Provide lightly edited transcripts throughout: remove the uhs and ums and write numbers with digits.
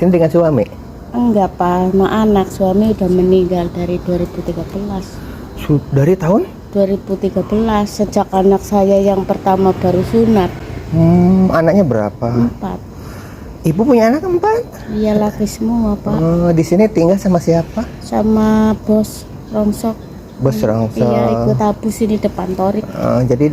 Ini dengan suami? Enggak, Pak, sama anak. Suami udah meninggal dari 2013. Dari tahun? 2013, sejak anak saya yang pertama baru sunat. Anaknya berapa? 4. Ibu punya anak 4? Iya, laki semua, Pak. Di sini tinggal sama siapa? Sama bos rongsok. Bos rongsok. Iya, ikut abus ini depan torik. Jadi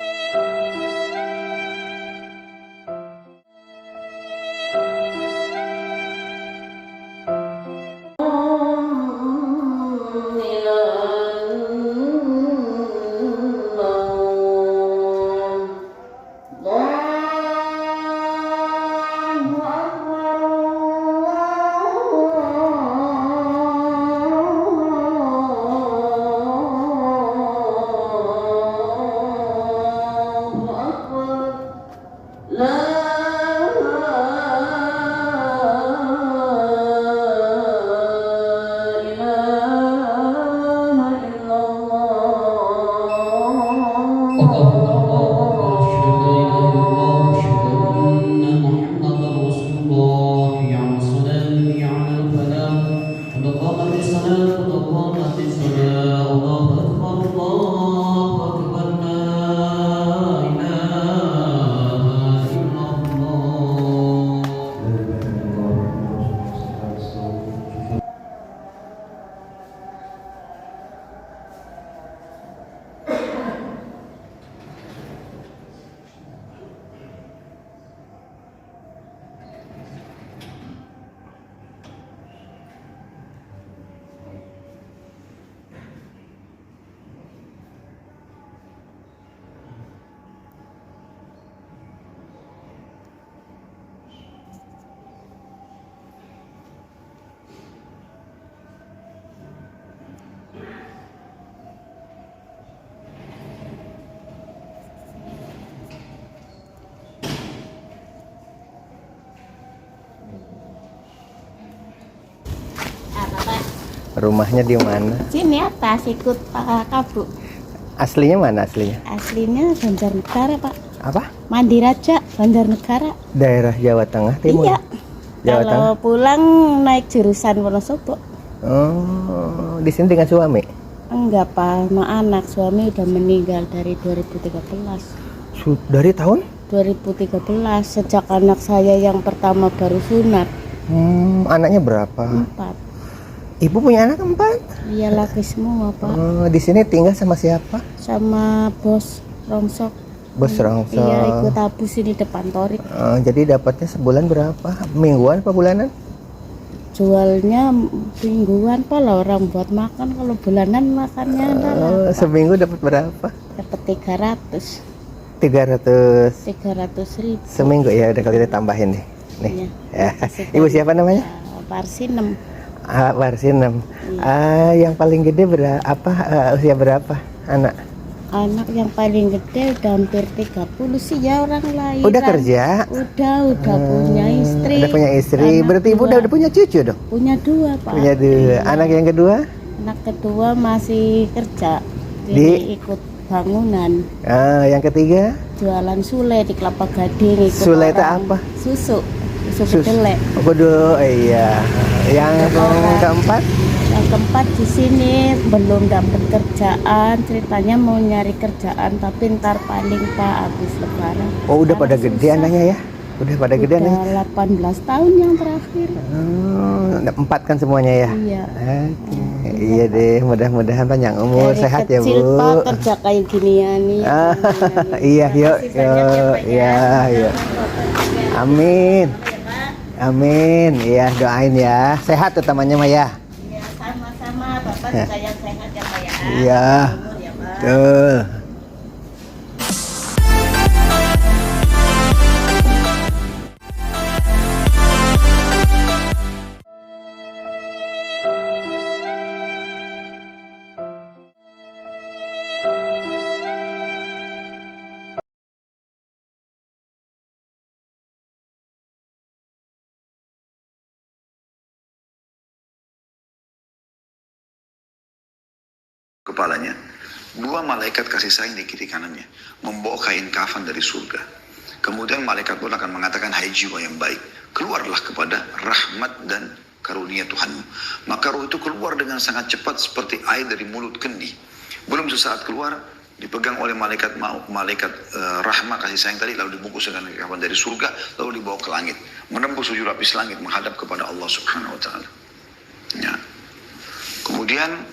rumahnya di mana? Sini atas ikut Pak Kabuk. Aslinya mana aslinya? Aslinya Banjarnegara, Pak. Apa? Mandiraja, Banjarnegara. Daerah Jawa Tengah Timur? Iya. Jawa Kalau Tengah? pulang naik jurusan Wonosobo. Di sini dengan suami? Enggak, Pak, sama anak. Suami udah meninggal dari 2013. Dari tahun? 2013, sejak anak saya yang pertama baru sunat. Anaknya berapa? 4. Ibu punya anak 4? Iya, laki semua, Pak. Di sini tinggal sama siapa? Sama bos rongsok. Bos rongsok. Iya, ikut abus ini depan torik. Jadi dapatnya sebulan berapa? Mingguan apa bulanan? Jualnya mingguan, Pak, lah orang buat makan. Kalau bulanan makannya Seminggu dapat berapa? dapat 300. 300 ribu. seminggu ya. Udah kalau kita tambahin nih. Nih. Iya. Ya. Ibu siapa namanya? Parsinem. Warsinem. Yang paling gede usia berapa anak? Anak yang paling gede udah hampir 30 sih ya, orang lain. Udah kerja? Udah punya istri. Udah punya istri. Anak Berarti ibu udah punya cucu dong? Punya 2, Pak. Punya 2. Iya. Anak yang kedua? Anak kedua masih kerja. Di? Jadi ikut bangunan. Yang ketiga? Jualan sule di Kelapa Gading. Ikut Sule itu orang. apa? Susu kedelai. Iya. Yang keempat? Yang keempat di sini belum dapat kerjaan. Ceritanya mau nyari kerjaan tapi ntar paling, Pak, habis lebaran. Oh, udah Karena pada gede susah. anaknya ya? Udah pada gede Udah anaknya? 18 tahun yang terakhir. 4 kan semuanya ya? Iya. Oke. Iya deh, mudah-mudahan panjang umur, Dari sehat ya, kecil, Bu. Pak, kerja kayak ginian nih. Iya, yuk, Makasih banyak ya, Pak, yuk. Amin. Amin. Iya, doain ya. Sehat utamanya, Maya. Iya, sama-sama. Bapak juga yang sehat ya, Pak ya. Iya. Umur ya, Pak. Betul. Kepalanya, 2 malaikat kasih sayang di kiri kanannya, membawa kain kafan dari surga. Kemudian malaikat pun akan mengatakan, hai jiwa yang baik, keluarlah kepada rahmat dan karunia Tuhanmu. Maka ruh itu keluar dengan sangat cepat seperti air dari mulut kendi. Belum sesaat keluar, dipegang oleh malaikat rahmah kasih sayang tadi, lalu dibungkus dengan kapan dari surga, lalu dibawa ke langit, menembus 7 lapis langit menghadap kepada Allah Subhanahu wa taala. Ya. Kemudian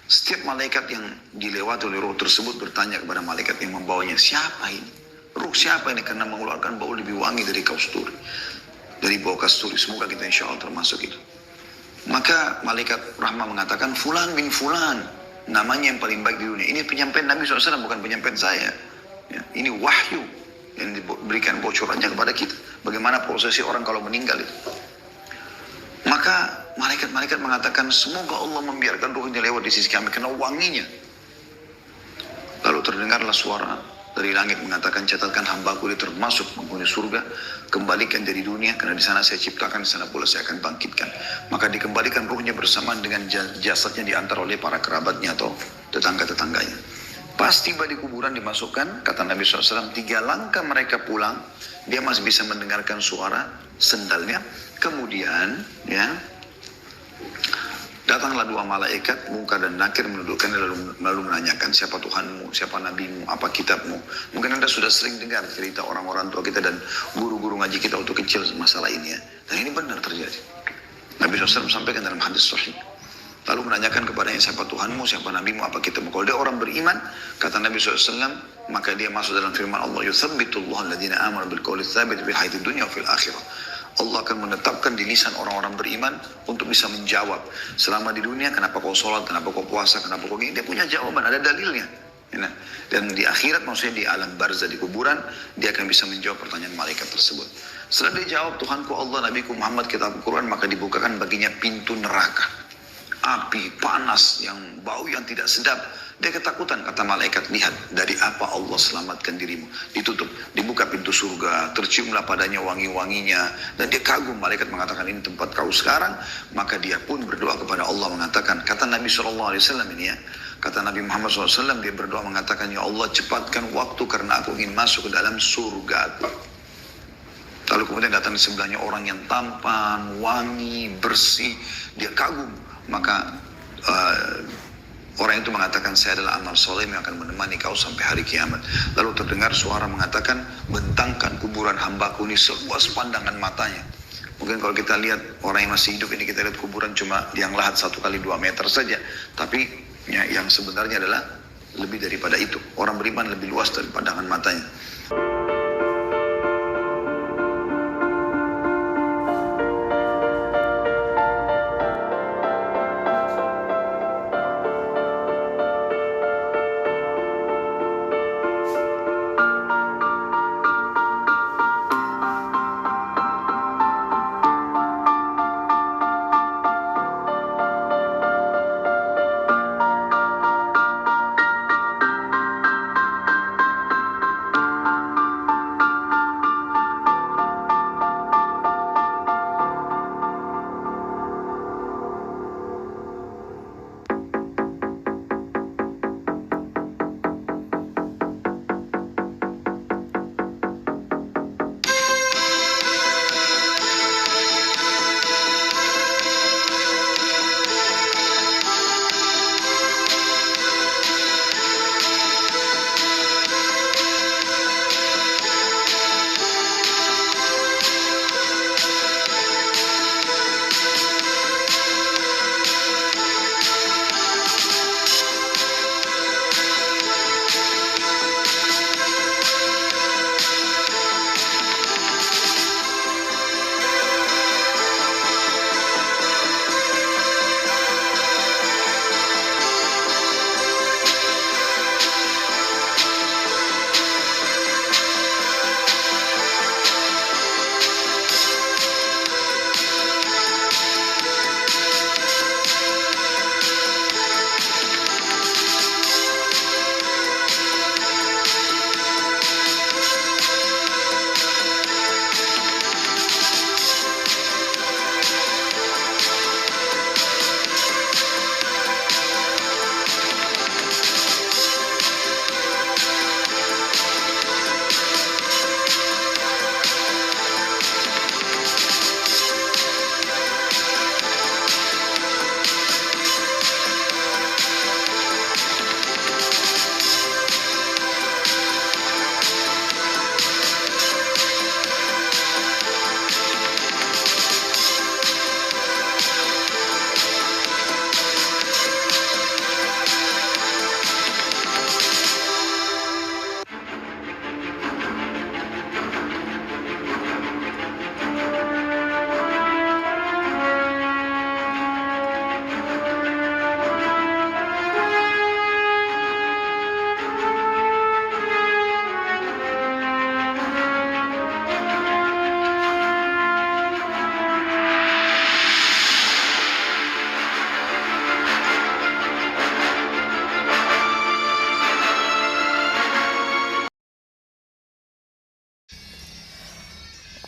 setiap malaikat yang dilewati oleh ruh tersebut bertanya kepada malaikat yang membawanya, siapa ini? Ruh siapa ini? Karena mengeluarkan bau lebih wangi dari kasturi, dari bau kasturi. Semoga kita insya Allah termasuk itu. Maka malaikat rahmah mengatakan, fulan bin fulan, namanya yang paling baik di dunia. Ini penyampaian Nabi SAW, bukan penyampaian saya. Ya, ini wahyu yang diberikan bocorannya kepada kita. Bagaimana prosesi orang kalau meninggal itu. Maka malaikat-malaikat mengatakan, semoga Allah membiarkan ruhnya lewat di sisi kami karena wanginya. Lalu terdengarlah suara dari langit mengatakan, catatkan hambaku dia termasuk penghuni surga, kembalikan dari dunia karena di sana saya ciptakan, di sana pula saya akan bangkitkan. Maka dikembalikan ruhnya bersamaan dengan jasadnya diantar oleh para kerabatnya atau tetangga-tetangganya. Pas tiba di kuburan dimasukkan, kata Nabi SAW, 3 langkah mereka pulang, dia masih bisa mendengarkan suara sendalnya. Kemudian, ya, datanglah 2 malaikat, Munkar dan Nakir, mendudukkan lalu menanyakan, siapa Tuhanmu, siapa Nabimu, apa kitabmu. Mungkin Anda sudah sering dengar cerita orang-orang tua kita dan guru-guru ngaji kita waktu kecil masalah ini ya. Dan ini benar terjadi. Nabi SAW sampaikan dalam hadis sahih. Lalu menanyakan kepadanya, siapa Tuhanmu, siapa Nabimu, apa kitabmu. Kalau dia orang beriman, kata Nabi SAW, maka dia masuk dalam firman Allah, yuthabbitullahu alladhina amanu bil qawli tsabit fil hayatid dunya wa fil akhirah. Allah akan menetapkan di lisan orang-orang beriman untuk bisa menjawab. Selama di dunia, kenapa kau sholat, kenapa kau puasa, kenapa kau gini. Dia punya jawaban, ada dalilnya. Dan di akhirat, maksudnya di alam barzah, di kuburan, dia akan bisa menjawab pertanyaan malaikat tersebut. Setelah dia jawab, Tuhanku Allah, Nabiku Muhammad, kitab Al-Quran, maka dibukakan baginya pintu neraka. Api, panas, yang bau yang tidak sedap. Dia ketakutan, kata malaikat, lihat dari apa Allah selamatkan dirimu. Ditutup, dibuka pintu surga, terciumlah padanya wangi-wanginya. Dan dia kagum, malaikat mengatakan ini tempat kau sekarang. Maka dia pun berdoa kepada Allah mengatakan, kata Nabi SAW ini ya, kata Nabi Muhammad SAW, dia berdoa mengatakan, ya Allah cepatkan waktu karena aku ingin masuk ke dalam surga. Lalu kemudian datang di sebelahnya orang yang tampan, wangi, bersih. Dia kagum, maka orang itu mengatakan, saya adalah amal soleh yang akan menemani kau sampai hari kiamat. Lalu terdengar suara mengatakan, bentangkan kuburan hambaku ini seluas pandangan matanya. Mungkin kalau kita lihat orang yang masih hidup ini, kita lihat kuburan cuma yang lahat 1 kali 2 meter saja. Tapi ya, yang sebenarnya adalah lebih daripada itu. Orang beriman lebih luas dari pandangan matanya.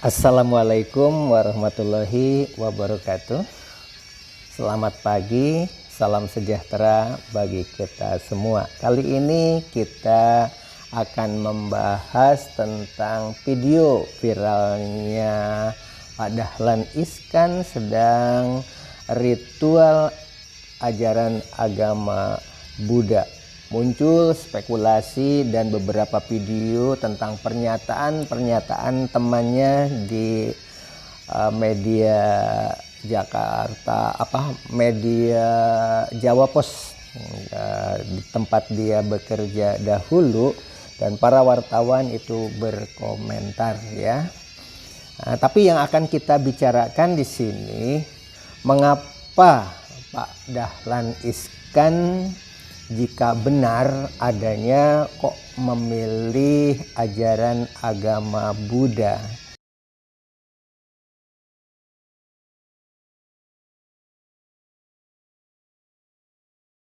Assalamualaikum warahmatullahi wabarakatuh. Selamat pagi, salam sejahtera bagi kita semua. Kali ini kita akan membahas tentang video viralnya Pak Dahlan Iskan sedang ritual ajaran agama Buddha. Muncul spekulasi dan beberapa video tentang pernyataan temannya di media Jakarta, media Jawa Pos, di tempat dia bekerja dahulu, dan para wartawan itu berkomentar ya. Tapi yang akan kita bicarakan di sini, mengapa Pak Dahlan Iskan jika benar adanya kok memilih ajaran agama Buddha.